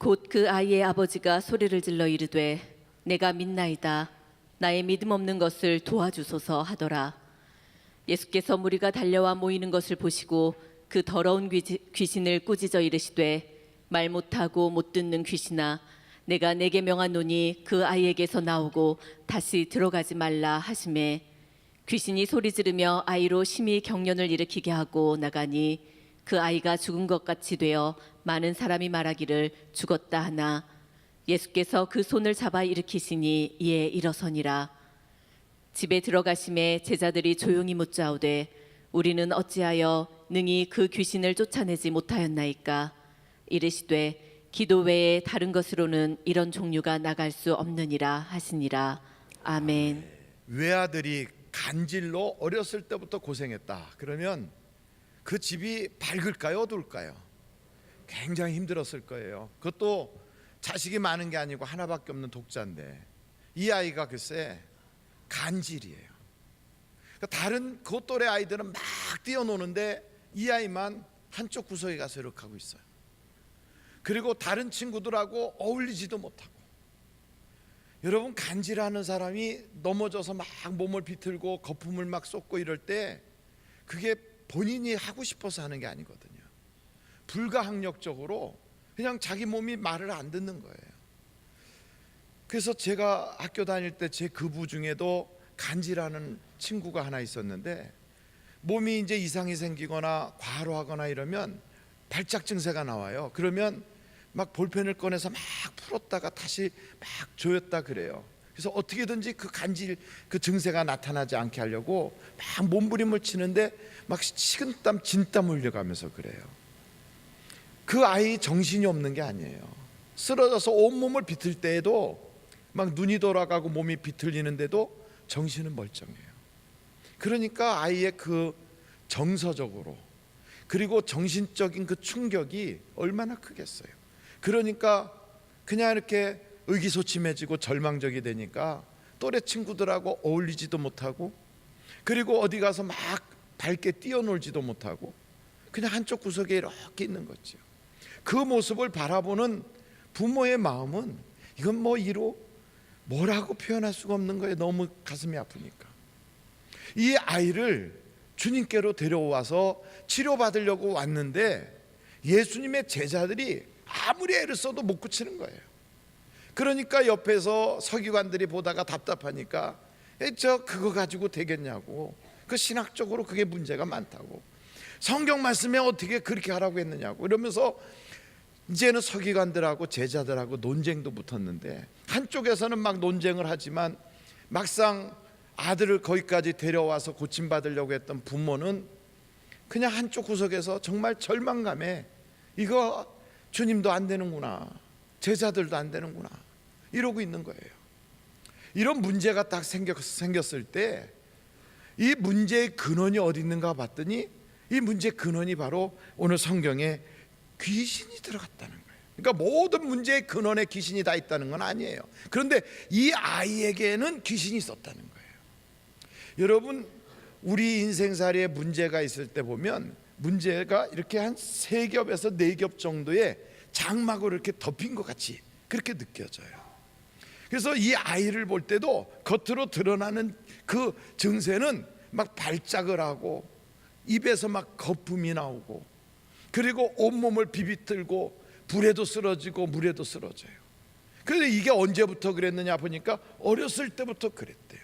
곧 그 아이의 아버지가 소리를 질러 이르되 내가 믿나이다. 나의 믿음 없는 것을 도와주소서 하더라. 예수께서 무리가 달려와 모이는 것을 보시고 그 더러운 귀신을 꾸짖어 이르시되 말 못하고 못 듣는 귀신아, 내가 내게 명하노니 그 아이에게서 나오고 다시 들어가지 말라 하시매, 귀신이 소리 지르며 아이로 심히 경련을 일으키게 하고 나가니 그 아이가 죽은 것 같이 되어 많은 사람이 말하기를 죽었다 하나, 예수께서 그 손을 잡아 일으키시니 이에 일어서니라. 집에 들어가심에 제자들이 조용히 묻자오되 우리는 어찌하여 능히 그 귀신을 쫓아내지 못하였나이까? 이르시되 기도 외에 다른 것으로는 이런 종류가 나갈 수 없느니라 하시니라. 아멘. 외아들이 간질로 어렸을 때부터 고생했다. 그러면 그 집이 밝을까요, 어두울까요? 굉장히 힘들었을 거예요. 그것도 자식이 많은 게 아니고 하나밖에 없는 독자인데 이 아이가 글쎄 간질이에요. 다른 그 또래 아이들은 막 뛰어노는데 이 아이만 한쪽 구석에 가서 이렇게 하고 있어요. 그리고 다른 친구들하고 어울리지도 못하고. 여러분, 간질하는 사람이 넘어져서 막 몸을 비틀고 거품을 막 쏟고 이럴 때 그게 본인이 하고 싶어서 하는 게 아니거든요. 불가항력적으로 그냥 자기 몸이 말을 안 듣는 거예요. 그래서 제가 학교 다닐 때 제 급우 중에도 간질하는 친구가 하나 있었는데 몸이 이제 이상이 생기거나 과로하거나 이러면 발작 증세가 나와요. 그러면 막 볼펜을 꺼내서 막 풀었다가 다시 막 조였다 그래요. 그래서 어떻게든지 그 간질 그 증세가 나타나지 않게 하려고 막 몸부림을 치는데 막 식은땀 진땀 흘려가면서 그래요. 그 아이 정신이 없는 게 아니에요. 쓰러져서 온몸을 비틀 때에도 막 눈이 돌아가고 몸이 비틀리는데도 정신은 멀쩡해요. 그러니까 아이의 그 정서적으로 그리고 정신적인 그 충격이 얼마나 크겠어요. 그러니까 그냥 이렇게 의기소침해지고 절망적이 되니까 또래 친구들하고 어울리지도 못하고, 그리고 어디 가서 막 밝게 뛰어놀지도 못하고 그냥 한쪽 구석에 이렇게 있는 거죠. 그 모습을 바라보는 부모의 마음은 이건 뭐 이로 뭐라고 표현할 수가 없는 거예요. 너무 가슴이 아프니까. 이 아이를 주님께로 데려와서 치료받으려고 왔는데 예수님의 제자들이 아무리 애를 써도 못 고치는 거예요. 그러니까 옆에서 서기관들이 보다가 답답하니까 저 그거 가지고 되겠냐고, 그 신학적으로 그게 문제가 많다고, 성경 말씀에 어떻게 그렇게 하라고 했느냐고 이러면서 이제는 서기관들하고 제자들하고 논쟁도 붙었는데, 한쪽에서는 막 논쟁을 하지만 막상 아들을 거기까지 데려와서 고침받으려고 했던 부모는 그냥 한쪽 구석에서 정말 절망감에 이거 주님도 안 되는구나, 제자들도 안 되는구나 이러고 있는 거예요. 이런 문제가 딱 생겼을 때 이 문제의 근원이 어디 있는가 봤더니 이 문제의 근원이 바로 오늘 성경에 귀신이 들어갔다는 거예요. 그러니까 모든 문제의 근원에 귀신이 다 있다는 건 아니에요. 그런데 이 아이에게는 귀신이 있었다는 거예요. 여러분, 우리 인생살이에 문제가 있을 때 보면 문제가 이렇게 한 3겹에서 4겹 정도의 장막으로 이렇게 덮인 것 같이 그렇게 느껴져요. 그래서 이 아이를 볼 때도 겉으로 드러나는 그 증세는 막 발작을 하고 입에서 막 거품이 나오고 그리고 온몸을 비비틀고 불에도 쓰러지고 물에도 쓰러져요. 그런데 이게 언제부터 그랬느냐 보니까 어렸을 때부터 그랬대요.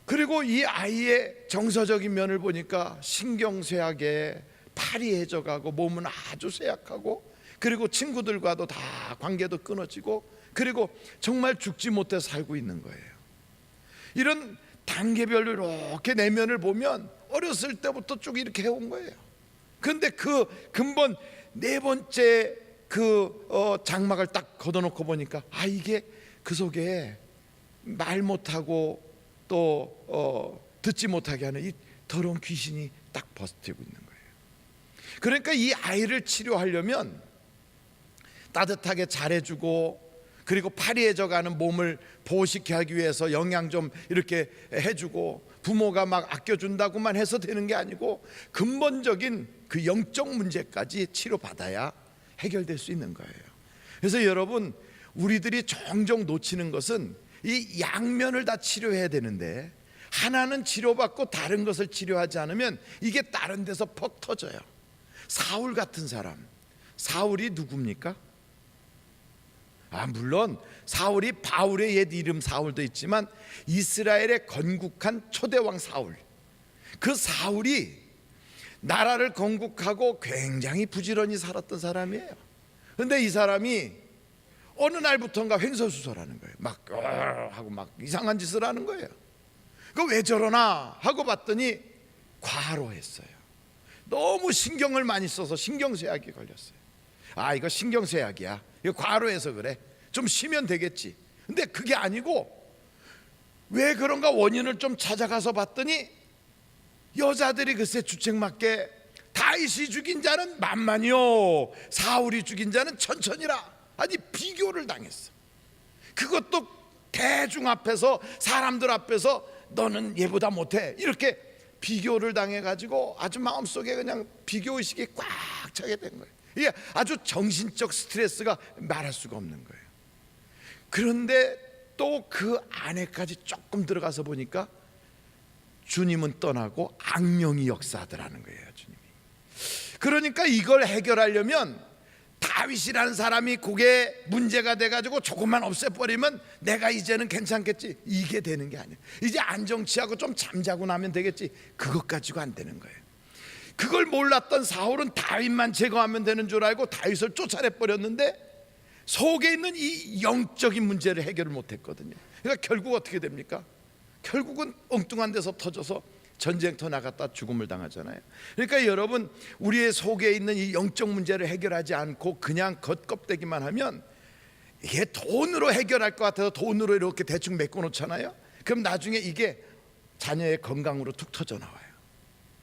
그리고 이 아이의 정서적인 면을 보니까 신경쇠약에 팔이 해져가고 몸은 아주 쇠약하고, 그리고 친구들과도 다 관계도 끊어지고, 그리고 정말 죽지 못해 살고 있는 거예요. 이런 단계별로 이렇게 내면을 보면 어렸을 때부터 쭉 이렇게 해온 거예요. 그런데 그 근본 4번째 그 장막을 딱 걷어놓고 보니까 이게 그 속에 말 못하고 또 듣지 못하게 하는 이 더러운 귀신이 딱 버티고 있는 거예요. 그러니까 이 아이를 치료하려면 따뜻하게 잘해주고, 그리고 파리해져가는 몸을 보호시키게 하기 위해서 영양 좀 이렇게 해주고, 부모가 막 아껴준다고만 해서 되는 게 아니고 근본적인 그 영적 문제까지 치료받아야 해결될 수 있는 거예요. 그래서 여러분, 우리들이 종종 놓치는 것은 이 양면을 다 치료해야 되는데 하나는 치료받고 다른 것을 치료하지 않으면 이게 다른 데서 퍽 터져요. 사울 같은 사람, 사울이 누굽니까? 물론 사울이 바울의 옛 이름 사울도 있지만 이스라엘의 건국한 초대왕 사울, 그 사울이 나라를 건국하고 굉장히 부지런히 살았던 사람이에요. 그런데 이 사람이 어느 날부터인가 횡설수설하는 거예요. 막 하고 막 이상한 짓을 하는 거예요. 그 왜 저러나 하고 봤더니 과로했어요. 너무 신경을 많이 써서 신경쇠약이 걸렸어요. 이거 신경쇠약이야, 이거 과로해서 그래, 좀 쉬면 되겠지. 근데 그게 아니고 왜 그런가 원인을 좀 찾아가서 봤더니 여자들이 글쎄 주책맞게 다윗이 죽인 자는 만만이요 사울이 죽인 자는 천천히라, 아니 비교를 당했어. 그것도 대중 앞에서, 사람들 앞에서 너는 얘보다 못해, 이렇게 비교를 당해가지고 아주 마음속에 그냥 비교의식이 꽉 차게 된 거예요. 이게 아주 정신적 스트레스가 말할 수가 없는 거예요. 그런데 또 그 안에까지 조금 들어가서 보니까 주님은 떠나고 악령이 역사하더라는 거예요, 주님이. 그러니까 이걸 해결하려면 다윗이라는 사람이 그게 문제가 돼가지고 조금만 없애버리면 내가 이제는 괜찮겠지, 이게 되는 게 아니에요. 이제 안정취하고 좀 잠자고 나면 되겠지, 그것 가지고 안 되는 거예요. 그걸 몰랐던 사울은 다윗만 제거하면 되는 줄 알고 다윗을 쫓아내버렸는데 속에 있는 이 영적인 문제를 해결을 못했거든요. 그러니까 결국 어떻게 됩니까? 결국은 엉뚱한 데서 터져서 전쟁터 나갔다 죽음을 당하잖아요. 그러니까 여러분, 우리의 속에 있는 이 영적 문제를 해결하지 않고 그냥 겉껍데기만 하면 이게 돈으로 해결할 것 같아서 돈으로 이렇게 대충 메꿔놓잖아요. 그럼 나중에 이게 자녀의 건강으로 툭 터져 나와요.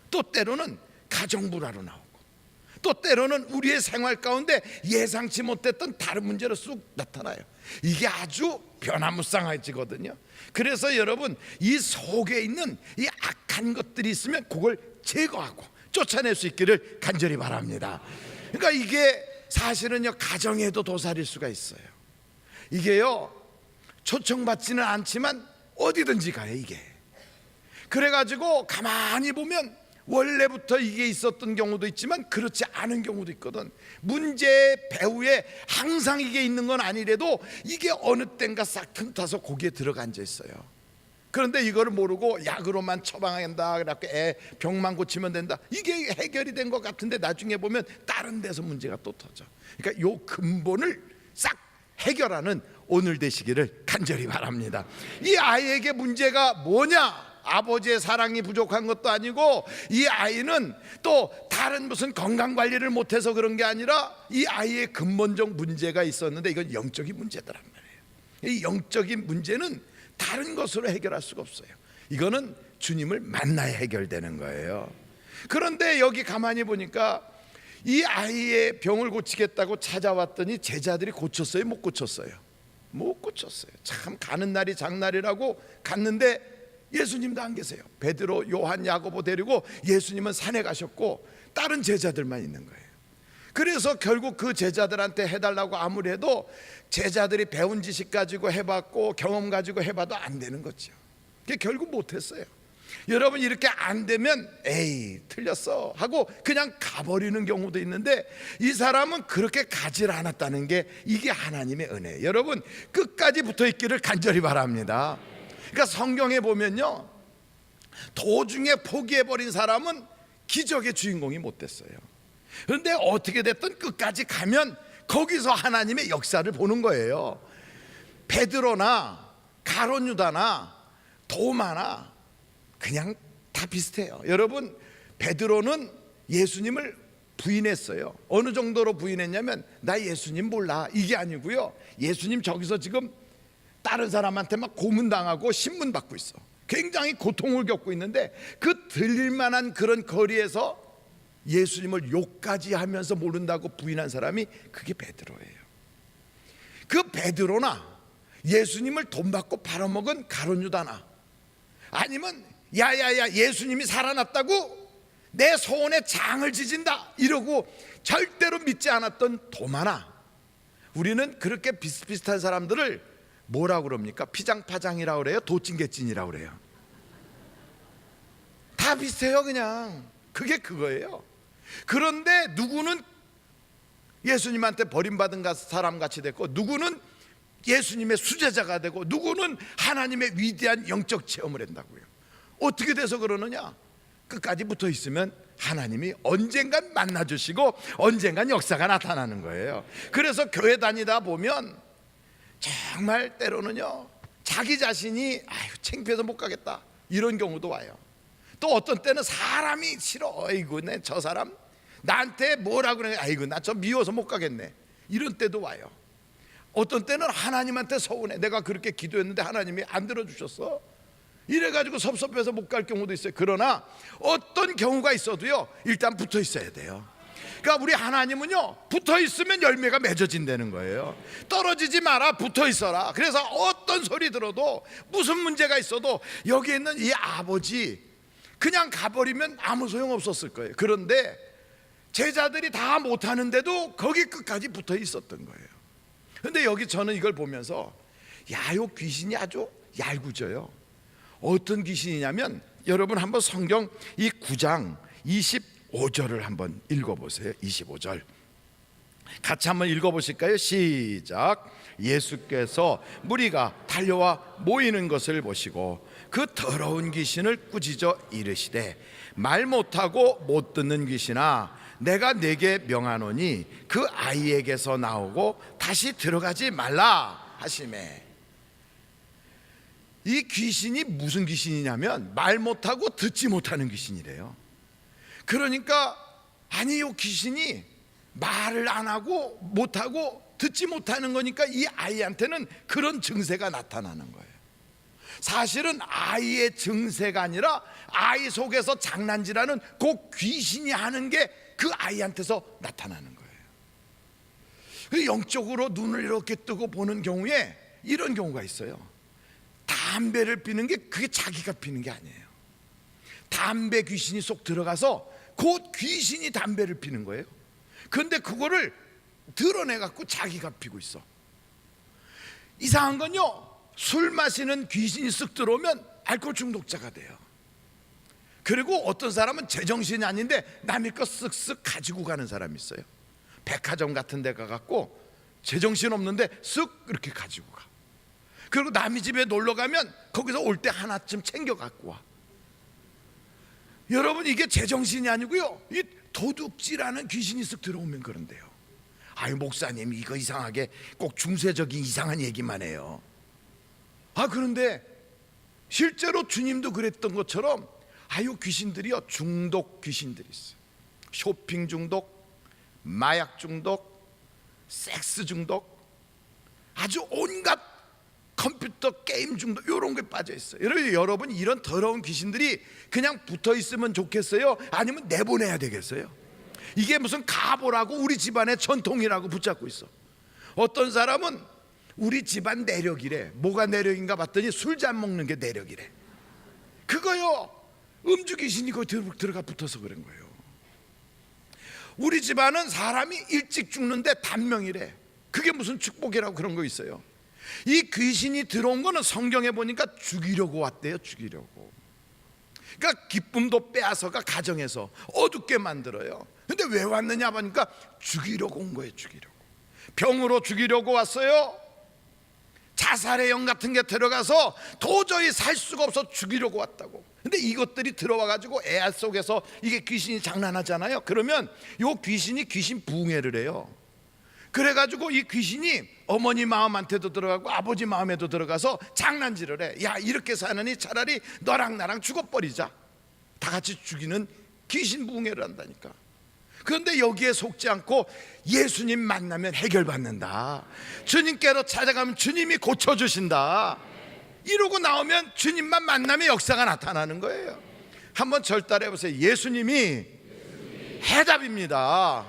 또 때로는 가정 불화로 나오고, 또 때로는 우리의 생활 가운데 예상치 못했던 다른 문제로 쑥 나타나요. 이게 아주 변화무쌍해지거든요. 그래서 여러분, 이 속에 있는 이 악한 것들이 있으면 그걸 제거하고 쫓아낼 수 있기를 간절히 바랍니다. 그러니까 이게 사실은요, 가정에도 도살일 수가 있어요. 이게요, 초청받지는 않지만 어디든지 가요, 이게. 그래가지고 가만히 보면 원래부터 이게 있었던 경우도 있지만 그렇지 않은 경우도 있거든. 문제의 배후에 항상 이게 있는 건 아니래도 이게 어느 땐가 싹 틈타서 거기에 들어가 앉아 있어요. 그런데 이거를 모르고 약으로만 처방한다, 그래갖고 병만 고치면 된다, 이게 해결이 된 것 같은데 나중에 보면 다른 데서 문제가 또 터져. 그러니까 요 근본을 싹 해결하는 오늘 되시기를 간절히 바랍니다. 이 아이에게 문제가 뭐냐? 아버지의 사랑이 부족한 것도 아니고, 이 아이는 또 다른 무슨 건강관리를 못해서 그런 게 아니라 이 아이의 근본적 문제가 있었는데 이건 영적인 문제더란 말이에요. 이 영적인 문제는 다른 것으로 해결할 수가 없어요. 이거는 주님을 만나야 해결되는 거예요. 그런데 여기 가만히 보니까 이 아이의 병을 고치겠다고 찾아왔더니 제자들이 고쳤어요? 못 고쳤어요? 못 고쳤어요. 참 가는 날이 장날이라고 갔는데 예수님도 안 계세요. 베드로, 요한, 야고보 데리고 예수님은 산에 가셨고 다른 제자들만 있는 거예요. 그래서 결국 그 제자들한테 해달라고 아무리 해도 제자들이 배운 지식 가지고 해봤고 경험 가지고 해봐도 안 되는 거죠. 결국 못했어요. 여러분, 이렇게 안 되면 에이 틀렸어 하고 그냥 가버리는 경우도 있는데 이 사람은 그렇게 가지 않았다는 게 이게 하나님의 은혜예요. 여러분, 끝까지 붙어있기를 간절히 바랍니다. 그러니까 성경에 보면요, 도중에 포기해버린 사람은 기적의 주인공이 못 됐어요. 그런데 어떻게 됐든 끝까지 가면 거기서 하나님의 역사를 보는 거예요. 베드로나 가룟 유다나 도마나 그냥 다 비슷해요. 여러분, 베드로는 예수님을 부인했어요. 어느 정도로 부인했냐면 나 예수님 몰라, 이게 아니고요, 예수님 저기서 지금 다른 사람한테 막 고문당하고 신문받고 있어. 굉장히 고통을 겪고 있는데 그 들릴만한 그런 거리에서 예수님을 욕까지 하면서 모른다고 부인한 사람이 그게 베드로예요. 그 베드로나 예수님을 돈 받고 팔아먹은 가룟 유다나, 아니면 야야야 예수님이 살아났다고 내 소원에 장을 지진다 이러고 절대로 믿지 않았던 도마나, 우리는 그렇게 비슷비슷한 사람들을 뭐라고 그럽니까? 피장파장이라고 그래요? 도찐개찐이라고 그래요? 다 비슷해요. 그냥 그게 그거예요. 그런데 누구는 예수님한테 버림받은 사람 같이 됐고, 누구는 예수님의 수제자가 되고, 누구는 하나님의 위대한 영적 체험을 한다고요. 어떻게 돼서 그러느냐? 끝까지 붙어 있으면 하나님이 언젠간 만나주시고 언젠간 역사가 나타나는 거예요. 그래서 교회 다니다 보면 정말 때로는요, 자기 자신이 아유 창피해서 못 가겠다 이런 경우도 와요. 또 어떤 때는 사람이 싫어, 아이고 저 사람 나한테 뭐라 그래, 아이고 나 저 미워서 못 가겠네, 이런 때도 와요. 어떤 때는 하나님한테 서운해, 내가 그렇게 기도했는데 하나님이 안 들어주셨어, 이래가지고 섭섭해서 못 갈 경우도 있어요. 그러나 어떤 경우가 있어도요, 일단 붙어 있어야 돼요. 그러니까 우리 하나님은요, 붙어 있으면 열매가 맺어진다는 거예요. 떨어지지 마라, 붙어 있어라. 그래서 어떤 소리 들어도, 무슨 문제가 있어도 여기 있는 이 아버지 그냥 가버리면 아무 소용 없었을 거예요. 그런데 제자들이 다 못하는데도 거기 끝까지 붙어 있었던 거예요. 그런데 여기 저는 이걸 보면서 야, 요 귀신이 아주 얄궂어요. 어떤 귀신이냐면, 여러분 한번 성경 이 9장 25절을 한번 읽어보세요. 25절 같이 한번 읽어보실까요? 시작. 예수께서 무리가 달려와 모이는 것을 보시고 그 더러운 귀신을 꾸짖어 이르시되, 말 못하고 못 듣는 귀신아, 내가 네게 명하노니 그 아이에게서 나오고 다시 들어가지 말라 하시매. 이 귀신이 무슨 귀신이냐면 말 못하고 듣지 못하는 귀신이래요. 그러니까 아니, 이 귀신이 말을 안 하고 못하고 듣지 못하는 거니까 이 아이한테는 그런 증세가 나타나는 거예요. 사실은 아이의 증세가 아니라 아이 속에서 장난질하는 그 귀신이 하는 게 그 아이한테서 나타나는 거예요. 영적으로 눈을 이렇게 뜨고 보는 경우에 이런 경우가 있어요. 담배를 피는 게 그게 자기가 피는 게 아니에요. 담배 귀신이 쏙 들어가서 곧 귀신이 담배를 피는 거예요. 그런데 그거를 드러내 갖고 자기가 피고 있어. 이상한 건요, 술 마시는 귀신이 쓱 들어오면 알코올 중독자가 돼요. 그리고 어떤 사람은 제정신이 아닌데 남의 거 쓱쓱 가지고 가는 사람이 있어요. 백화점 같은 데 가갖고 제정신 없는데 쓱 이렇게 가지고 가. 그리고 남의 집에 놀러 가면 거기서 올 때 하나쯤 챙겨 갖고 와. 여러분, 이게 제정신이 아니고요, 이 도둑질하는 귀신이 쓱 들어오면 그런데요. 아유, 목사님 이거 이상하게 꼭 중세적인 이상한 얘기만 해요. 그런데 실제로 주님도 그랬던 것처럼 아유, 귀신들이요, 중독 귀신들이 있어요. 쇼핑 중독, 마약 중독, 섹스 중독, 아주 온갖 컴퓨터 게임 중독, 이런 게 빠져 있어요. 여러분 이런 더러운 귀신들이 그냥 붙어 있으면 좋겠어요? 아니면 내보내야 되겠어요? 이게 무슨 가보라고 우리 집안의 전통이라고 붙잡고 있어. 어떤 사람은 우리 집안 내력이래. 뭐가 내력인가 봤더니 술 잘 먹는 게 내력이래. 그거요, 음주 귀신이 거기 들어가 붙어서 그런 거예요. 우리 집안은 사람이 일찍 죽는데 단명이래. 그게 무슨 축복이라고 그런 거 있어요. 이 귀신이 들어온 거는 성경에 보니까 죽이려고 왔대요. 죽이려고. 그러니까 기쁨도 빼앗아가 가정에서 어둡게 만들어요. 근데 왜 왔느냐 보니까 죽이려고 온 거예요. 죽이려고. 병으로 죽이려고 왔어요. 자살의 영 같은 게 들어가서 도저히 살 수가 없어 죽이려고 왔다고. 근데 이것들이 들어와 가지고 애 속에서 이게 귀신이 장난하잖아요. 그러면 요 귀신이 귀신 붕해를 해요. 그래가지고 이 귀신이 어머니 마음한테도 들어가고 아버지 마음에도 들어가서 장난질을 해. 야, 이렇게 사느니 차라리 너랑 나랑 죽어버리자. 다 같이 죽이는 귀신 붕해를 한다니까. 그런데 여기에 속지 않고 예수님 만나면 해결받는다, 주님께로 찾아가면 주님이 고쳐주신다, 이러고 나오면 주님만 만나면 역사가 나타나는 거예요. 한번 절따라 해보세요. 예수님이 해답입니다.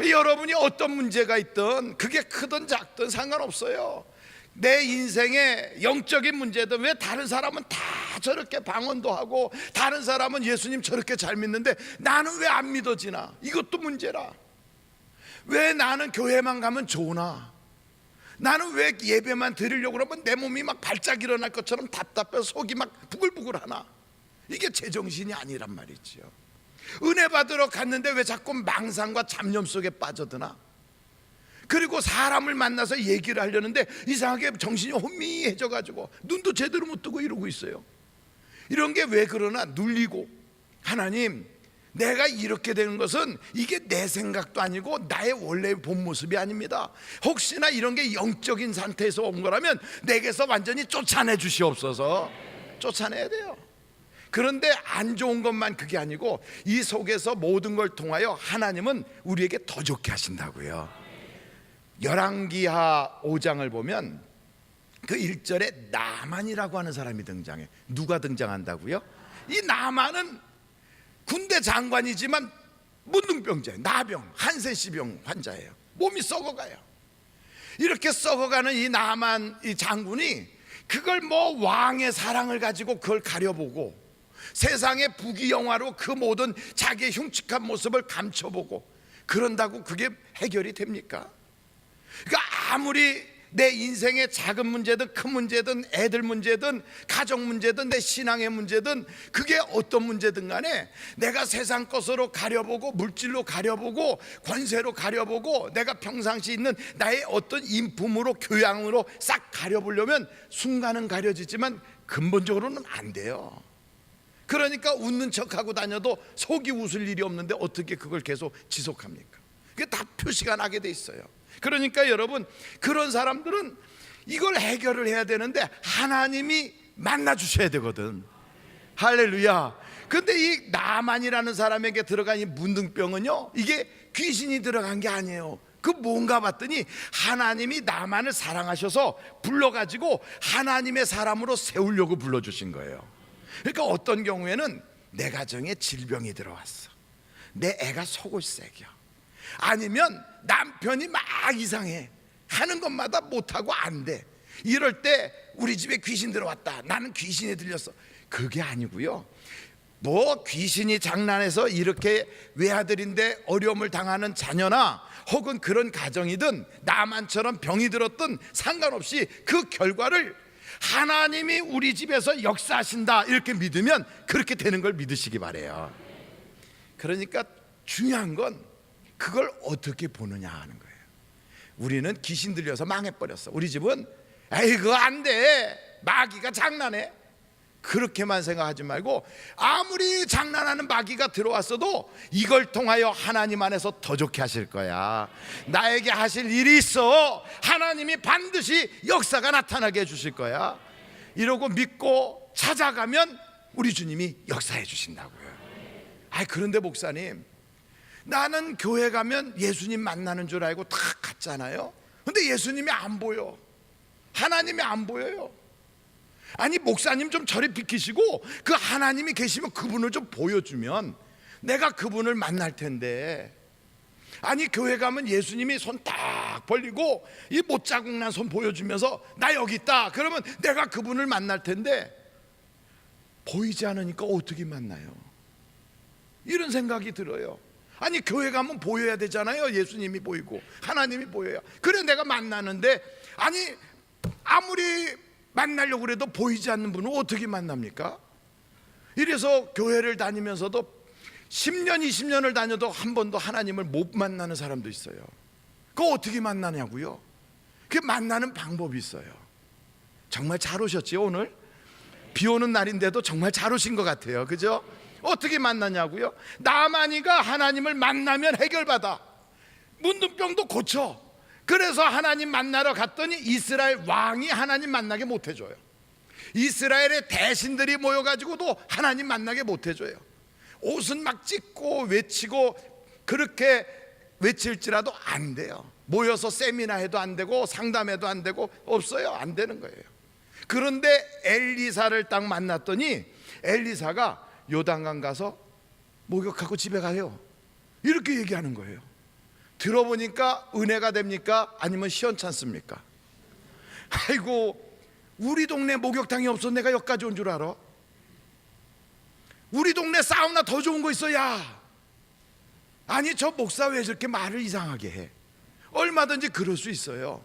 여러분이 어떤 문제가 있든 그게 크든 작든 상관없어요. 내 인생의 영적인 문제든 왜 다른 사람은 다 저렇게 방언도 하고 다른 사람은 예수님 저렇게 잘 믿는데 나는 왜 안 믿어지나? 이것도 문제라. 왜 나는 교회만 가면 좋으나? 나는 왜 예배만 드리려고 그러면 내 몸이 막 발작 일어날 것처럼 답답해 속이 막 부글부글하나? 이게 제정신이 아니란 말이지요. 은혜 받으러 갔는데 왜 자꾸 망상과 잡념 속에 빠져드나? 그리고 사람을 만나서 얘기를 하려는데 이상하게 정신이 혼미해져 가지고 눈도 제대로 못 뜨고 이러고 있어요. 이런 게 왜 그러나? 눌리고, 하나님, 내가 이렇게 되는 것은 이게 내 생각도 아니고 나의 원래의 본 모습이 아닙니다. 혹시나 이런 게 영적인 상태에서 온 거라면 내게서 완전히 쫓아내 주시옵소서. 쫓아내야 돼요. 그런데 안 좋은 것만 그게 아니고 이 속에서 모든 걸 통하여 하나님은 우리에게 더 좋게 하신다고요. 열왕기하 5장을 보면 그 1절에 나만이라고 하는 사람이 등장해. 누가 등장한다고요? 이 나만은 군대 장관이지만 문둥병자예요. 나병, 한센시병 환자예요. 몸이 썩어가요. 이렇게 썩어가는 이 나만 이 장군이 그걸 뭐 왕의 사랑을 가지고 그걸 가려보고 세상의 부귀영화로 그 모든 자기의 흉측한 모습을 감춰보고 그런다고 그게 해결이 됩니까? 그러니까 아무리 내 인생의 작은 문제든 큰 문제든 애들 문제든 가정 문제든 내 신앙의 문제든 그게 어떤 문제든 간에 내가 세상 것으로 가려보고 물질로 가려보고 권세로 가려보고 내가 평상시 있는 나의 어떤 인품으로 교양으로 싹 가려보려면 순간은 가려지지만 근본적으로는 안 돼요. 그러니까 웃는 척하고 다녀도 속이 웃을 일이 없는데 어떻게 그걸 계속 지속합니까? 그게 다 표시가 나게 돼 있어요. 그러니까 여러분, 그런 사람들은 이걸 해결을 해야 되는데 하나님이 만나 주셔야 되거든. 할렐루야. 근데 이 나만이라는 사람에게 들어간 이 문둥병은요, 이게 귀신이 들어간 게 아니에요. 그 뭔가 봤더니 하나님이 나만을 사랑하셔서 불러가지고 하나님의 사람으로 세우려고 불러주신 거예요. 그러니까 어떤 경우에는 내 가정에 질병이 들어왔어. 내 애가 속을 새겨. 아니면 남편이 막 이상해. 하는 것마다 못하고 안 돼. 이럴 때 우리 집에 귀신 들어왔다. 나는 귀신이 들렸어. 그게 아니고요. 뭐 귀신이 장난해서 이렇게 외아들인데 어려움을 당하는 자녀나 혹은 그런 가정이든 나만처럼 병이 들었든 상관없이 그 결과를 하나님이 우리 집에서 역사하신다 이렇게 믿으면 그렇게 되는 걸 믿으시기 바래요. 그러니까 중요한 건 그걸 어떻게 보느냐 하는 거예요. 우리는 귀신 들려서 망해버렸어. 우리 집은 에이 그거 안 돼, 마귀가 장난해, 그렇게만 생각하지 말고 아무리 장난하는 마귀가 들어왔어도 이걸 통하여 하나님 안에서 더 좋게 하실 거야. 나에게 하실 일이 있어. 하나님이 반드시 역사가 나타나게 해주실 거야. 이러고 믿고 찾아가면 우리 주님이 역사해 주신다고요. 아이 그런데 목사님, 나는 교회 가면 예수님 만나는 줄 알고 다 갔잖아요. 근데 예수님이 안 보여. 하나님이 안 보여요. 아니 목사님 좀 저리 비키시고 그 하나님이 계시면 그분을 좀 보여주면 내가 그분을 만날 텐데. 아니 교회 가면 예수님이 손 딱 벌리고 이 못자국난 손 보여주면서 나 여기 있다 그러면 내가 그분을 만날 텐데 보이지 않으니까 어떻게 만나요? 이런 생각이 들어요. 아니 교회 가면 보여야 되잖아요. 예수님이 보이고 하나님이 보여야 그래 내가 만나는데, 아니 아무리 만나려고 그래도 보이지 않는 분은 어떻게 만납니까? 이래서 교회를 다니면서도 10년 20년을 다녀도 한 번도 하나님을 못 만나는 사람도 있어요. 그거 어떻게 만나냐고요? 그 만나는 방법이 있어요. 정말 잘 오셨지요? 오늘 비 오는 날인데도 정말 잘 오신 것 같아요. 그죠? 어떻게 만나냐고요? 나만이가 하나님을 만나면 해결받아. 문둥병도 고쳐. 그래서 하나님 만나러 갔더니 이스라엘 왕이 하나님 만나게 못해줘요. 이스라엘의 대신들이 모여가지고도 하나님 만나게 못해줘요. 옷은 막 찢고 외치고 그렇게 외칠지라도 안 돼요. 모여서 세미나 해도 안 되고 상담해도 안 되고 없어요. 안 되는 거예요. 그런데 엘리사를 딱 만났더니 엘리사가 요단강 가서 목욕하고 집에 가요. 이렇게 얘기하는 거예요. 들어보니까 은혜가 됩니까? 아니면 시원찮습니까? 아이고 우리 동네 목욕탕이 없어 내가 여기까지 온 줄 알아? 우리 동네 사우나 더 좋은 거 있어. 야, 아니 저 목사 왜 저렇게 말을 이상하게 해? 얼마든지 그럴 수 있어요.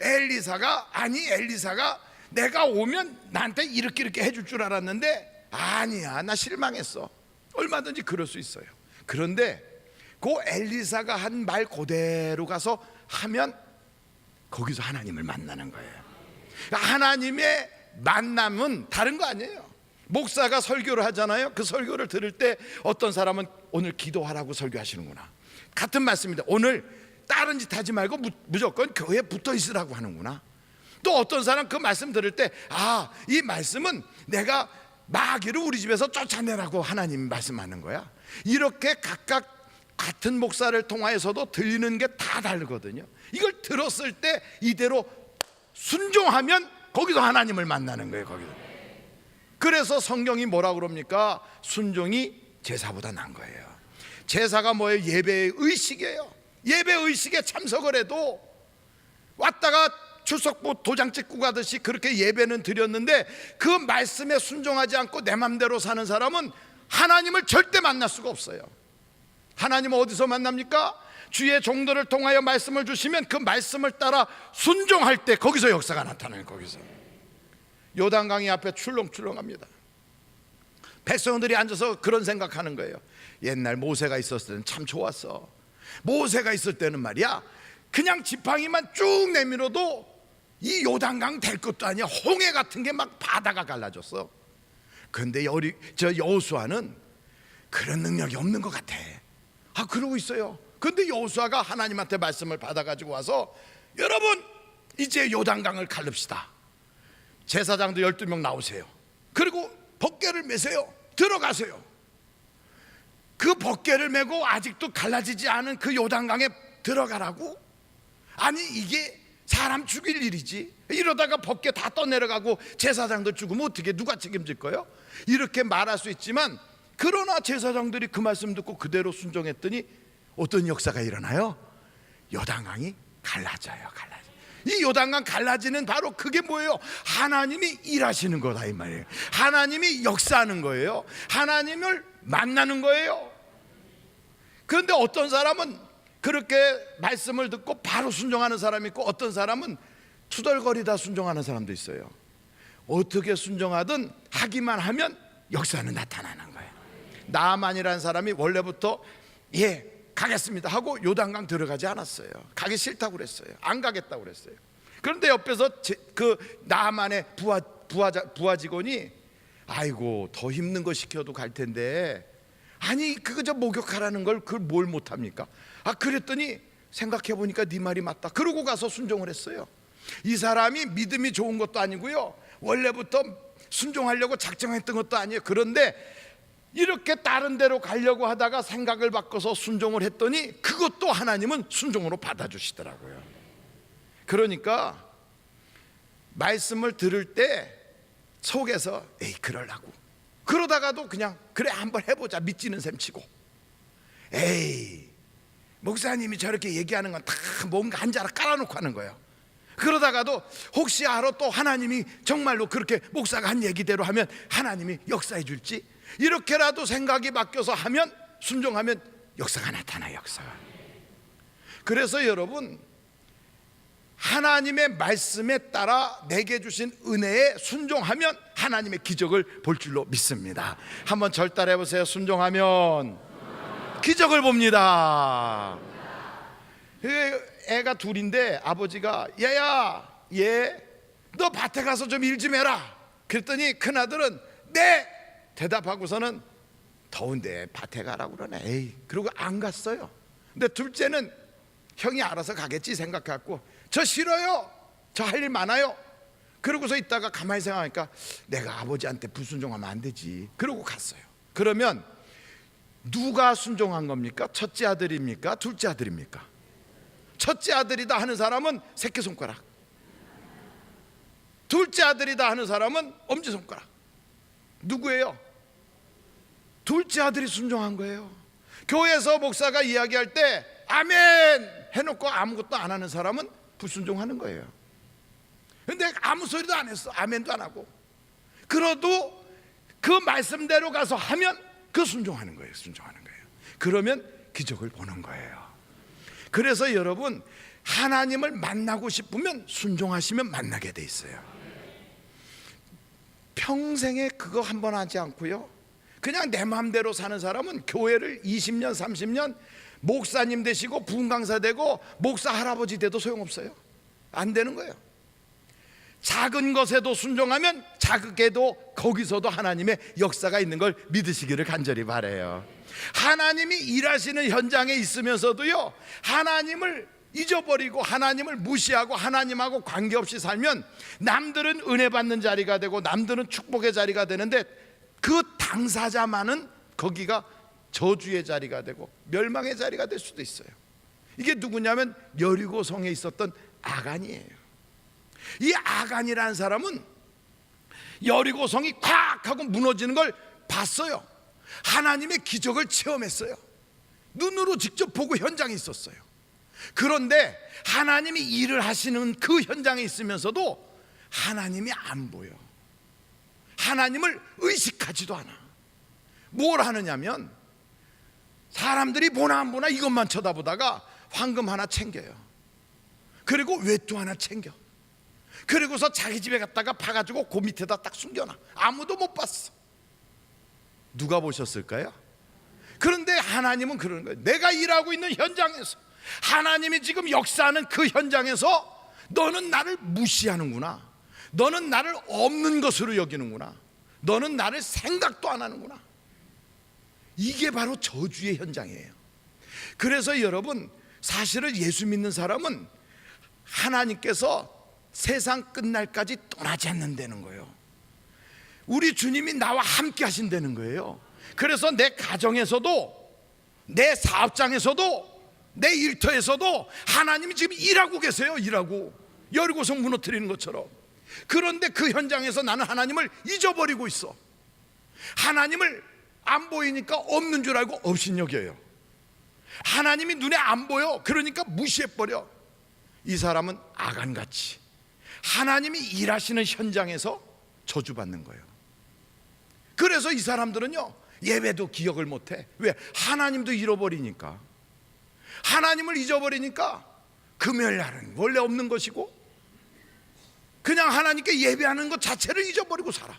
엘리사가 내가 오면 나한테 이렇게 해줄 줄 알았는데 아니야, 나 실망했어. 얼마든지 그럴 수 있어요. 그런데 그 엘리사가 한 말 그대로 가서 하면 거기서 하나님을 만나는 거예요. 하나님의 만남은 다른 거 아니에요. 목사가 설교를 하잖아요. 그 설교를 들을 때 어떤 사람은 오늘 기도하라고 설교하시는구나, 같은 말씀입니다. 오늘 다른 짓 하지 말고 무조건 교회에 붙어 있으라고 하는구나. 또 어떤 사람 그 말씀 들을 때 이 말씀은 내가 마귀를 우리 집에서 쫓아내라고 하나님이 말씀하는 거야. 이렇게 각각 같은 목사를 통하여서도 들리는 게 다 다르거든요. 이걸 들었을 때 이대로 순종하면 거기서 하나님을 만나는 거예요. 거기서. 그래서 성경이 뭐라 그럽니까? 순종이 제사보다 나은 거예요. 제사가 뭐예요? 예배의 의식이에요. 예배 의식에 참석을 해도 왔다가 출석부 도장 찍고 가듯이 그렇게 예배는 드렸는데 그 말씀에 순종하지 않고 내 맘대로 사는 사람은 하나님을 절대 만날 수가 없어요. 하나님은 어디서 만납니까? 주의 종들을 통하여 말씀을 주시면 그 말씀을 따라 순종할 때 거기서 역사가 나타나요. 거기서 요단강이 앞에 출렁출렁합니다. 백성들이 앉아서 그런 생각하는 거예요. 옛날 모세가 있었을 때는 참 좋았어. 모세가 있을 때는 말이야, 그냥 지팡이만 쭉 내밀어도 이 요단강 될 것도 아니야. 홍해 같은 게 막 바다가 갈라졌어. 그런데 여호수아는 그런 능력이 없는 것 같아. 그러고 있어요. 그런데 여호수아가 하나님한테 말씀을 받아가지고 와서 여러분 이제 요단강을 가릅시다. 제사장도 12명 나오세요. 그리고 벗개를 메세요. 들어가세요. 그 벗개를 메고 아직도 갈라지지 않은 그 요단강에 들어가라고? 아니 이게 사람 죽일 일이지. 이러다가 벗개 다 떠내려가고 제사장도 죽으면 어떻게, 누가 책임질 거예요? 이렇게 말할 수 있지만, 그러나 제사장들이 그 말씀 듣고 그대로 순종했더니 어떤 역사가 일어나요? 요단강이 갈라져요. 이 요단강 갈라지는 바로 그게 뭐예요? 하나님이 일하시는 거다 이 말이에요. 하나님이 역사하는 거예요. 하나님을 만나는 거예요. 그런데 어떤 사람은 그렇게 말씀을 듣고 바로 순종하는 사람이 있고, 어떤 사람은 투덜거리다 순종하는 사람도 있어요. 어떻게 순종하든 하기만 하면 역사는 나타나는 거예요. 나아만이라는 사람이 원래부터 가겠습니다 하고 요단강 들어가지 않았어요. 가기 싫다고 그랬어요. 안 가겠다고 그랬어요. 그런데 옆에서 그 나아만의 부하 직원이 아이고 더 힘든 거 시켜도 갈 텐데, 아니 그거 저 목욕하라는 걸 그걸 뭘 못합니까? 그랬더니 생각해 보니까 네 말이 맞다. 그러고 가서 순종을 했어요. 이 사람이 믿음이 좋은 것도 아니고요, 원래부터 순종하려고 작정했던 것도 아니에요. 그런데 이렇게 다른 데로 가려고 하다가 생각을 바꿔서 순종을 했더니 그것도 하나님은 순종으로 받아주시더라고요. 그러니까 말씀을 들을 때 속에서 그러려고, 그러다가도 그냥 그래 한번 해보자 믿지는 셈 치고, 목사님이 저렇게 얘기하는 건 다 뭔가 한 자락 깔아놓고 하는 거예요. 그러다가도 혹시 알아, 또 하나님이 정말로 그렇게 목사가 한 얘기대로 하면 하나님이 역사해 줄지, 이렇게라도 생각이 바뀌어서 하면, 순종하면 역사가 나타나요. 역사가. 그래서 여러분, 하나님의 말씀에 따라 내게 주신 은혜에 순종하면 하나님의 기적을 볼 줄로 믿습니다. 한번 절달해 보세요. 순종하면 기적을 봅니다. 애가 둘인데 아버지가 얘야, 너 밭에 가서 좀 일 좀 해라. 그랬더니 큰아들은 네 대답하고서는 더운데 밭에 가라고 그러네. 그러고 안 갔어요. 근데 둘째는 형이 알아서 가겠지 생각해갖고 저 싫어요, 저 할 일 많아요. 그러고서 있다가 가만히 생각하니까 내가 아버지한테 불순종하면 안 되지. 그러고 갔어요. 그러면 누가 순종한 겁니까? 첫째 아들입니까? 둘째 아들입니까? 첫째 아들이다 하는 사람은 새끼손가락, 둘째 아들이다 하는 사람은 엄지손가락. 누구예요? 둘째 아들이 순종한 거예요. 교회에서 목사가 이야기할 때 아멘 해놓고 아무것도 안 하는 사람은 불순종하는 거예요. 근데 아무 소리도 안 했어. 아멘도 안 하고. 그래도 그 말씀대로 가서 하면 그 순종하는 거예요. 순종하는 거예요. 그러면 기적을 보는 거예요. 그래서 여러분, 하나님을 만나고 싶으면 순종하시면 만나게 돼 있어요. 평생에 그거 한 번 하지 않고요, 그냥 내 마음대로 사는 사람은 교회를 20년 30년 목사님 되시고 부흥강사 되고 목사 할아버지 돼도 소용없어요. 안 되는 거예요. 작은 것에도 순종하면 작게도 거기서도 하나님의 역사가 있는 걸 믿으시기를 간절히 바라요. 하나님이 일하시는 현장에 있으면서도요, 하나님을 잊어버리고 하나님을 무시하고 하나님하고 관계없이 살면 남들은 은혜 받는 자리가 되고 남들은 축복의 자리가 되는데 그 당사자만은 거기가 저주의 자리가 되고 멸망의 자리가 될 수도 있어요. 이게 누구냐면 여리고성에 있었던 아간이에요. 이 아간이라는 사람은 여리고성이 콱 하고 무너지는 걸 봤어요. 하나님의 기적을 체험했어요. 눈으로 직접 보고 현장에 있었어요. 그런데 하나님이 일을 하시는 그 현장에 있으면서도 하나님이 안 보여. 하나님을 의식하지도 않아. 뭘 하느냐면 사람들이 보나 안 보나 이것만 쳐다보다가 황금 하나 챙겨요. 그리고 외투 하나 챙겨. 그리고서 자기 집에 갔다가 파가지고 그 밑에다 딱 숨겨놔. 아무도 못 봤어. 누가 보셨을까요? 그런데 하나님은 그러는 거예요. 내가 일하고 있는 현장에서, 하나님이 지금 역사하는 그 현장에서 너는 나를 무시하는구나. 너는 나를 없는 것으로 여기는구나. 너는 나를 생각도 안 하는구나. 이게 바로 저주의 현장이에요. 그래서 여러분, 사실은 예수 믿는 사람은 하나님께서 세상 끝날까지 떠나지 않는다는 거예요. 우리 주님이 나와 함께 하신다는 거예요. 그래서 내 가정에서도, 내 사업장에서도, 내 일터에서도 하나님이 지금 일하고 계세요. 일하고, 여리고성 무너뜨리는 것처럼. 그런데 그 현장에서 나는 하나님을 잊어버리고 있어. 하나님을 안 보이니까 없는 줄 알고 업신여겨요. 하나님이 눈에 안 보여. 그러니까 무시해버려. 이 사람은 아간같이 하나님이 일하시는 현장에서 저주받는 거예요. 그래서 이 사람들은요, 예배도 기억을 못해. 왜? 하나님도 잃어버리니까. 하나님을 잊어버리니까 금요일날은 원래 없는 것이고 그냥 하나님께 예배하는 것 자체를 잊어버리고 살아.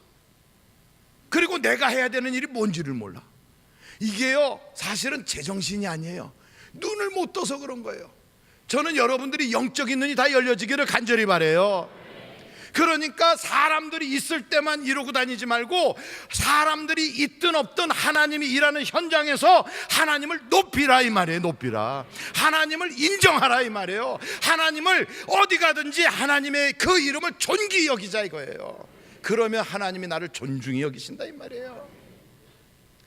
그리고 내가 해야 되는 일이 뭔지를 몰라. 이게요, 사실은 제정신이 아니에요. 눈을 못 떠서 그런 거예요. 저는 여러분들이 영적인 눈이 다 열려지기를 간절히 바라요. 그러니까 사람들이 있을 때만 이러고 다니지 말고 사람들이 있든 없든 하나님이 일하는 현장에서 하나님을 높이라 이 말이에요. 높이라. 하나님을 인정하라 이 말이에요. 하나님을 어디 가든지 하나님의 그 이름을 존귀히 여기자 이거예요. 그러면 하나님이 나를 존중히 여기신다 이 말이에요.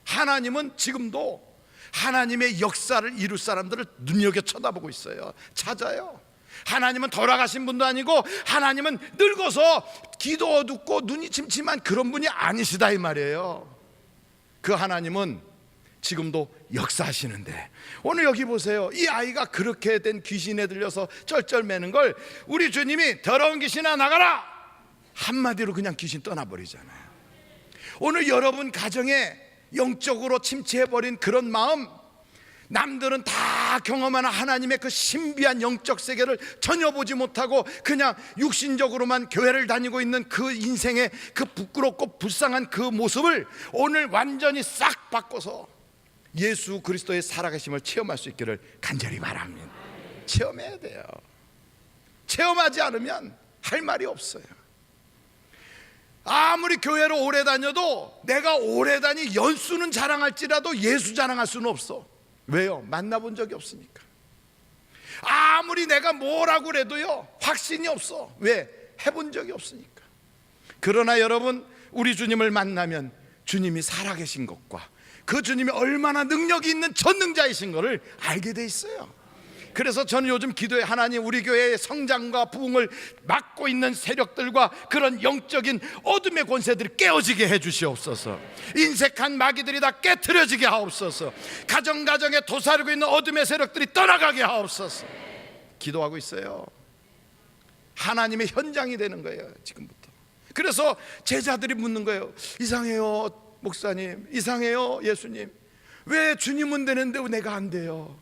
하나님은 지금도 하나님의 역사를 이룰 사람들을 눈여겨 쳐다보고 있어요. 찾아요. 하나님은 돌아가신 분도 아니고 하나님은 늙어서 귀도 어둡고 눈이 침침한 그런 분이 아니시다 이 말이에요. 그 하나님은 지금도 역사하시는데, 오늘 여기 보세요. 이 아이가 그렇게 된 귀신에 들려서 쩔쩔매는 걸 우리 주님이 더러운 귀신아 나가라 한마디로 그냥 귀신 떠나버리잖아요. 오늘 여러분 가정에 영적으로 침체해버린 그런 마음, 남들은 다 경험하는 하나님의 그 신비한 영적 세계를 전혀 보지 못하고 그냥 육신적으로만 교회를 다니고 있는 그 인생의 그 부끄럽고 불쌍한 그 모습을 오늘 완전히 싹 바꿔서 예수 그리스도의 살아계심을 체험할 수 있기를 간절히 바랍니다. 체험해야 돼요. 체험하지 않으면 할 말이 없어요. 아무리 교회를 오래 다녀도 내가 오래 다니 연수는 자랑할지라도 예수 자랑할 수는 없어. 왜요? 만나본 적이 없으니까. 아무리 내가 뭐라고 그래도요 확신이 없어. 왜? 해본 적이 없으니까. 그러나 여러분, 우리 주님을 만나면 주님이 살아계신 것과 그 주님이 얼마나 능력이 있는 전능자이신 것을 알게 돼 있어요. 그래서 저는 요즘 기도에 하나님 우리 교회의 성장과 부흥을 막고 있는 세력들과 그런 영적인 어둠의 권세들이 깨어지게 해주시옵소서. 인색한 마귀들이 다 깨트려지게 하옵소서. 가정가정에 도사리고 있는 어둠의 세력들이 떠나가게 하옵소서. 기도하고 있어요. 하나님의 현장이 되는 거예요 지금부터. 그래서 제자들이 묻는 거예요. 이상해요 목사님, 이상해요 예수님, 왜 주님은 되는데 왜 내가 안 돼요?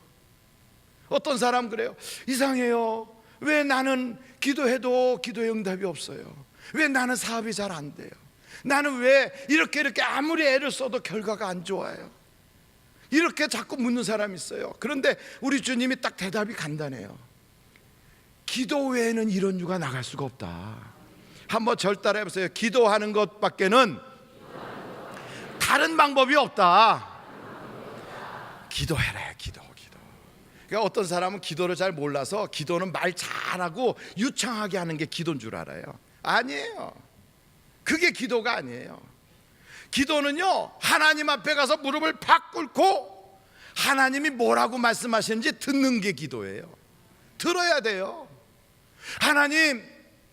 어떤 사람 그래요. 이상해요. 왜 나는 기도해도 기도의 응답이 없어요? 왜 나는 사업이 잘 안 돼요? 나는 왜 이렇게 아무리 애를 써도 결과가 안 좋아요? 이렇게 자꾸 묻는 사람이 있어요. 그런데 우리 주님이 딱 대답이 간단해요. 기도 외에는 이런 유가 나갈 수가 없다. 한번 절 따라 해보세요. 기도하는 것밖에는 다른 방법이 없다. 기도해라. 기도. 그러니까 어떤 사람은 기도를 잘 몰라서 기도는 말 잘하고 유창하게 하는 게 기도인 줄 알아요. 아니에요. 그게 기도가 아니에요. 기도는요, 하나님 앞에 가서 무릎을 팍 꿇고 하나님이 뭐라고 말씀하시는지 듣는 게 기도예요. 들어야 돼요.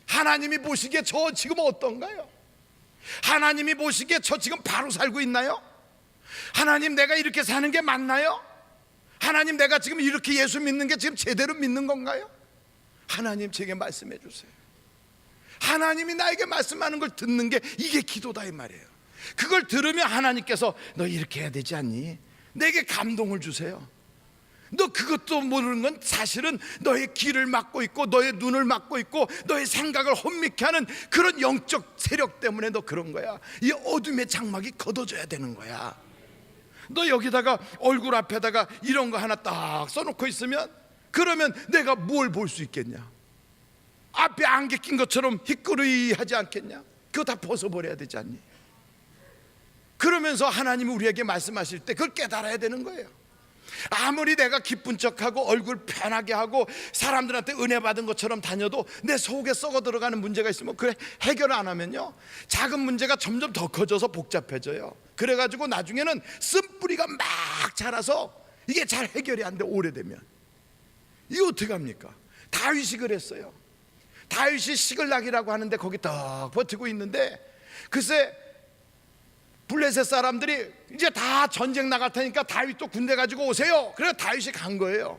하나님이 보시기에 저 지금 어떤가요? 하나님이 보시기에 저 지금 바로 살고 있나요? 하나님, 내가 이렇게 사는 게 맞나요? 하나님, 내가 지금 이렇게 예수 믿는 게 지금 제대로 믿는 건가요? 하나님, 제게 말씀해 주세요. 하나님이 나에게 말씀하는 걸 듣는 게 이게 기도다 이 말이에요. 그걸 들으면 하나님께서 너 이렇게 해야 되지 않니? 내게 감동을 주세요. 너 그것도 모르는 건 사실은 너의 귀를 막고 있고 너의 눈을 막고 있고 너의 생각을 혼미케 하는 그런 영적 세력 때문에 너 그런 거야. 이 어둠의 장막이 걷어져야 되는 거야. 너 여기다가 얼굴 앞에다가 이런 거 하나 딱 써놓고 있으면 그러면 내가 뭘 볼 수 있겠냐? 앞에 안개 낀 것처럼 희끄러이하지 않겠냐? 그거 다 벗어버려야 되지 않니? 그러면서 하나님이 우리에게 말씀하실 때 그걸 깨달아야 되는 거예요. 아무리 내가 기쁜 척하고 얼굴 편하게 하고 사람들한테 은혜 받은 것처럼 다녀도 내 속에 썩어 들어가는 문제가 있으면 그래 해결 안 하면요, 작은 문제가 점점 더 커져서 복잡해져요. 그래가지고 나중에는 쓴뿌리가 막 자라서 이게 잘 해결이 안 돼. 오래되면 이거 어떻게 합니까? 다윗이 그랬어요. 다윗이 시글락이라고 하는데 거기 딱 버티고 있는데 글쎄 블레셋 사람들이 이제 다 전쟁 나갈 테니까 다윗도 군대 가지고 오세요. 그래서 다윗이 간 거예요.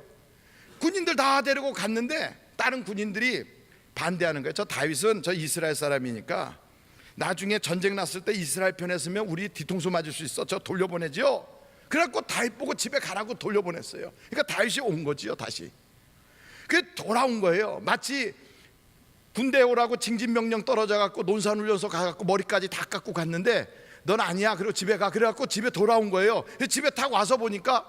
군인들 다 데리고 갔는데 다른 군인들이 반대하는 거예요. 저 다윗은 저 이스라엘 사람이니까 나중에 전쟁 났을 때 이스라엘 편에 서면 우리 뒤통수 맞을 수 있어. 저 돌려보내죠. 그래갖고 다윗 보고 집에 가라고 돌려보냈어요. 그러니까 다윗이 온 거지요. 다시 그게 돌아온 거예요. 마치 군대 오라고 징집명령 떨어져 갖고 논산훈련소 가갖고 머리까지 다 깎고 갔는데 넌 아니야, 그리고 집에 가. 그래갖고 집에 돌아온 거예요. 집에 딱 와서 보니까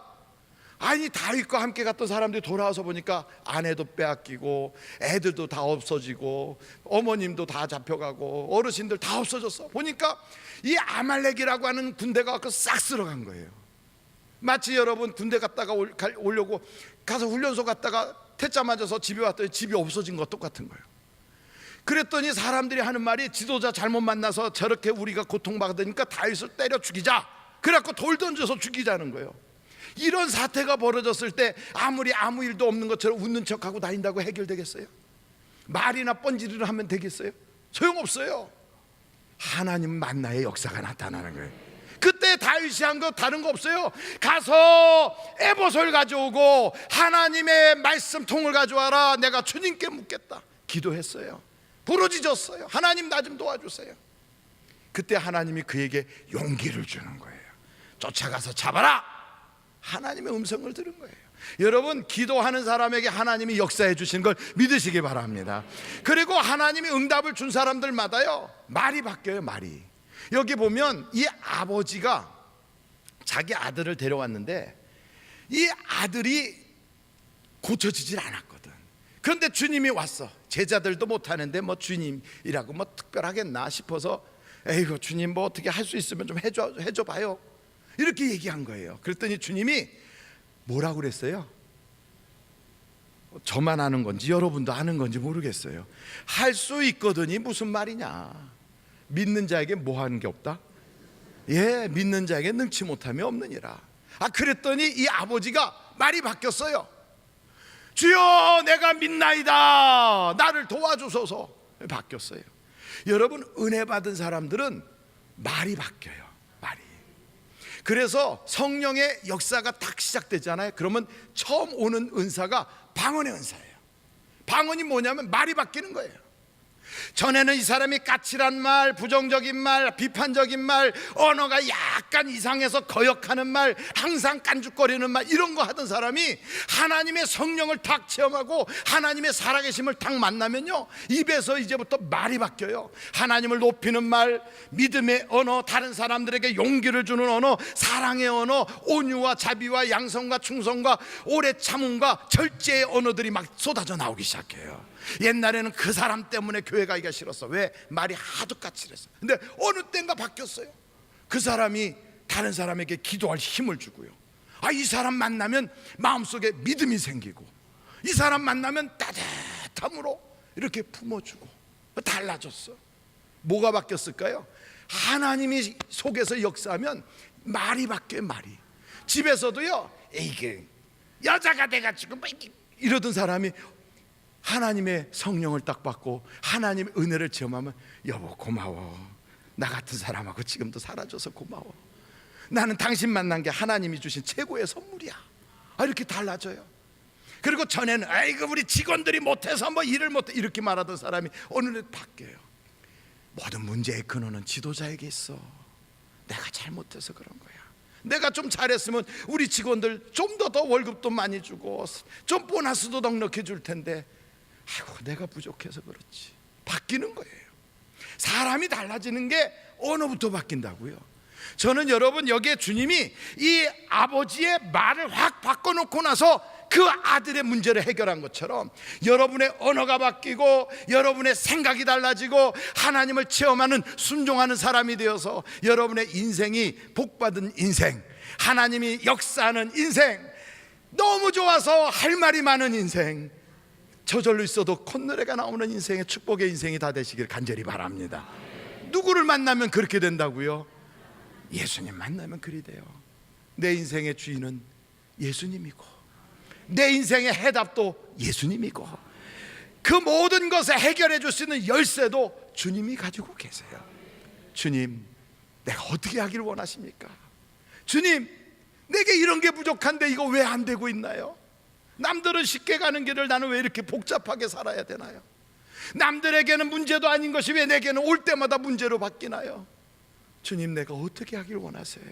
아니 다윗과 함께 갔던 사람들이 돌아와서 보니까 아내도 빼앗기고 애들도 다 없어지고 어머님도 다 잡혀가고 어르신들 다 없어졌어. 보니까 이 아말렉이라고 하는 군대가 싹 쓸어간 거예요. 마치 여러분 군대 갔다가 오려고 가서 훈련소 갔다가 퇴짜 맞아서 집에 왔더니 집이 없어진 것 똑같은 거예요. 그랬더니 사람들이 하는 말이 지도자 잘못 만나서 저렇게 우리가 고통받으니까 다윗을 때려 죽이자. 그래갖고 돌 던져서 죽이자는 거예요. 이런 사태가 벌어졌을 때 아무리 아무 일도 없는 것처럼 웃는 척하고 다닌다고 해결되겠어요? 말이나 뻔질이를 하면 되겠어요? 소용없어요. 하나님 만나의 역사가 나타나는 거예요. 그때 다윗이 한 거 다른 거 없어요. 가서 에봇을 가져오고 하나님의 말씀통을 가져와라. 내가 주님께 묻겠다. 기도했어요. 부르짖었어요. 하나님 나 좀 도와주세요. 그때 하나님이 그에게 용기를 주는 거예요. 쫓아가서 잡아라. 하나님의 음성을 들은 거예요. 여러분, 기도하는 사람에게 하나님이 역사해 주신 걸 믿으시기 바랍니다. 그리고 하나님이 응답을 준 사람들마다요 말이 바뀌어요. 말이. 여기 보면 이 아버지가 자기 아들을 데려왔는데 이 아들이 고쳐지질 않았거든. 그런데 주님이 왔어. 제자들도 못하는데 뭐 주님이라고 뭐 특별하겠나 싶어서 에이구 주님 뭐 어떻게 할 수 있으면 좀 해줘 봐요. 이렇게 얘기한 거예요. 그랬더니 주님이 뭐라고 그랬어요? 저만 아는 건지 여러분도 아는 건지 모르겠어요. 할 수 있거든이 무슨 말이냐. 믿는 자에게 뭐 하는 게 없다? 예, 믿는 자에게 능치 못함이 없느니라. 그랬더니 이 아버지가 말이 바뀌었어요. 주여 내가 믿나이다. 나를 도와주소서. 바뀌었어요. 여러분, 은혜 받은 사람들은 말이 바뀌어요. 말이. 그래서 성령의 역사가 딱 시작되잖아요. 그러면 처음 오는 은사가 방언의 은사예요. 방언이 뭐냐면 말이 바뀌는 거예요. 전에는 이 사람이 까칠한 말, 부정적인 말, 비판적인 말, 언어가 약간 이상해서 거역하는 말, 항상 깐죽거리는 말, 이런 거 하던 사람이 하나님의 성령을 탁 체험하고 하나님의 살아계심을 탁 만나면요, 입에서 이제부터 말이 바뀌어요. 하나님을 높이는 말, 믿음의 언어, 다른 사람들에게 용기를 주는 언어, 사랑의 언어, 온유와 자비와 양성과 충성과 오래 참음과 절제의 언어들이 막 쏟아져 나오기 시작해요. 옛날에는 그 사람 때문에 교회 가기가 싫었어. 왜? 말이 하도 까칠했어. 근데 어느 때인가 바뀌었어요. 그 사람이 다른 사람에게 기도할 힘을 주고요, 이 사람 만나면 마음속에 믿음이 생기고, 이 사람 만나면 따뜻함으로 이렇게 품어주고, 달라졌어. 뭐가 바뀌었을까요? 하나님이 속에서 역사하면 말이 바뀌어요. 말이. 집에서도요, 이게 여자가 돼가지고 이러던 사람이 하나님의 성령을 딱 받고 하나님의 은혜를 체험하면, 여보 고마워, 나 같은 사람하고 지금도 살아줘서 고마워, 나는 당신 만난 게 하나님이 주신 최고의 선물이야, 이렇게 달라져요. 그리고 전에는 아이고 우리 직원들이 못해서 뭐 일을 못해, 이렇게 말하던 사람이 어느 날 바뀌어요. 모든 문제의 근원은 지도자에게 있어. 내가 잘못해서 그런 거야. 내가 좀 잘했으면 우리 직원들 좀 더 월급도 많이 주고 좀 보너스도 넉넉히 줄 텐데, 아이고 내가 부족해서 그렇지. 바뀌는 거예요. 사람이 달라지는 게 언어부터 바뀐다고요. 저는 여러분, 여기에 주님이 이 아버지의 말을 확 바꿔놓고 나서 그 아들의 문제를 해결한 것처럼 여러분의 언어가 바뀌고 여러분의 생각이 달라지고 하나님을 체험하는, 순종하는 사람이 되어서 여러분의 인생이 복받은 인생, 하나님이 역사하는 인생, 너무 좋아서 할 말이 많은 인생, 저절로 있어도 콧노래가 나오는 인생의 축복의 인생이 다 되시길 간절히 바랍니다. 누구를 만나면 그렇게 된다고요? 예수님 만나면 그리 돼요. 내 인생의 주인은 예수님이고, 내 인생의 해답도 예수님이고, 그 모든 것을 해결해 줄 수 있는 열쇠도 주님이 가지고 계세요. 주님, 내가 어떻게 하길 원하십니까? 주님, 내게 이런 게 부족한데 이거 왜 안 되고 있나요? 남들은 쉽게 가는 길을 나는 왜 이렇게 복잡하게 살아야 되나요? 남들에게는 문제도 아닌 것이 왜 내게는 올 때마다 문제로 바뀌나요? 주님, 내가 어떻게 하길 원하세요?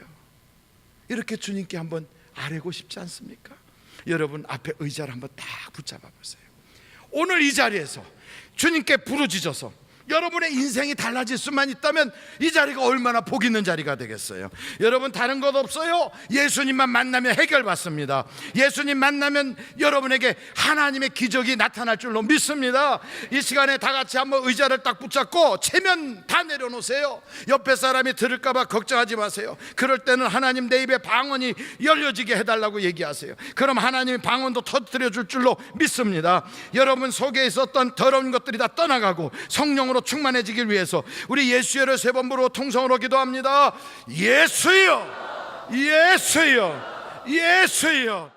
이렇게 주님께 한번 아뢰고 싶지 않습니까? 여러분, 앞에 의자를 한번 딱 붙잡아 보세요. 오늘 이 자리에서 주님께 부르짖어서 여러분의 인생이 달라질 수만 있다면 이 자리가 얼마나 복 있는 자리가 되겠어요. 여러분, 다른 것 없어요. 예수님만 만나면 해결받습니다. 예수님 만나면 여러분에게 하나님의 기적이 나타날 줄로 믿습니다. 이 시간에 다 같이 한번 의자를 딱 붙잡고 체면 다 내려놓으세요. 옆에 사람이 들을까 봐 걱정하지 마세요. 그럴 때는 하나님, 내 입에 방언이 열려지게 해달라고 얘기하세요. 그럼 하나님이 방언도 터뜨려 줄 줄로 믿습니다. 여러분 속에 있었던 더러운 것들이 다 떠나가고 성령으로 충만해지길 위해서 우리 예수여를 세 번 부르고 통성으로 기도합니다. 예수여, 예수여, 예수여.